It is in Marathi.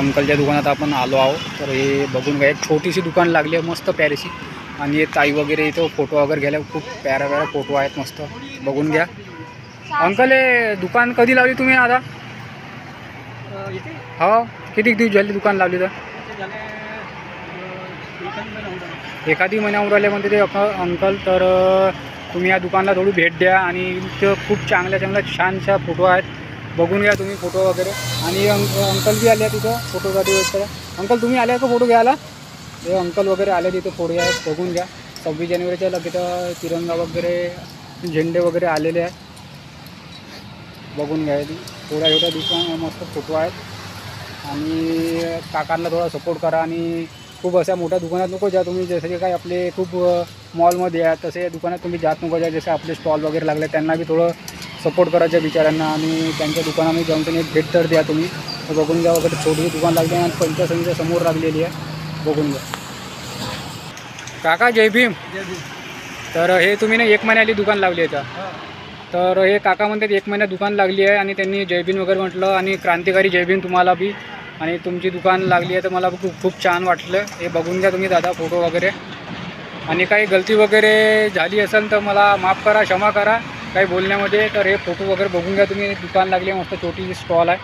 अंकलच्या दुकानात आपण आलो आहोत. तर हे बघून घ्या, एक छोटीशी दुकान लागली आहे मस्त प्यारीशी. आणि हे ताई वगैरे इथं फोटो वगैरे घ्यायला खूप प्यारा फोटो आहेत मस्त. बघून घ्या. अंकल हे दुकान कधी लावली तुम्ही आता? हो, किती दिवस झाले दुकान लावली? तर एखादी महिन्यावर आले म्हणते ते अंकल. तर तुम्ही या दुकानाला थोडी भेट द्या. आणि इथं खूप चांगल्या छानशा फोटो आहेत. बघून घ्या तुम्ही फोटो वगैरे. आणि अंकल बी आले तिथं फोटोसाठी वगैरे. अंकल तुम्ही आले का फोटो घ्यायला? हे अंकल वगैरे आले तिथे फोटो आहेत. बघून घ्या. 26 जानेवारीच्या तिथं तिरंगा वगैरे झेंडे वगैरे आलेले आहेत. बघून घ्या. थोड्या छोट्या दुकान मस्त फोटो आहेत. आणि काकांना थोडा सपोर्ट करा. आणि खूप अशा मोठ्या दुकानात नको जा तुम्ही. जसे की काय आपले खूप मॉलमध्ये आहेत तसे दुकानात तुम्ही जात नको जा. जसे आपले स्टॉल वगैरे लागले त्यांना बी थोडं सपोर्ट करायच्या बिचाऱ्यांना. आणि त्यांच्या दुकानामध्ये जाऊन त्यांनी एक भेट तर द्या तुम्ही. तर बघून घ्या वगैरे छोटी दुकान लागली आणि पंचायत समितीच्या समोर लागलेली आहे. बघून घ्या. काका जय भीम. तर हे तुम्ही ना 1 महिन्याली दुकान लावली आहे. तर हे काका म्हणतात 1 महिन्यात दुकान लागली आहे. आणि त्यांनी जय भीम वगैरे म्हटलं. आणि क्रांतिकारी जय भीम तुम्हाला बी. आणि तुमची दुकान लागली आहे तर मला खूप छान वाटलं. हे बघून घ्या तुम्ही दादा फोटो वगैरे. आणि काही गलती वगैरे झाली असेल तर मला माफ करा, क्षमा करा काही बोलण्यामध्ये. तर हे फोटो वगैरे बघून घ्या तुम्ही. दुकान लागली आहे मस्त छोटी स्टॉल आहे.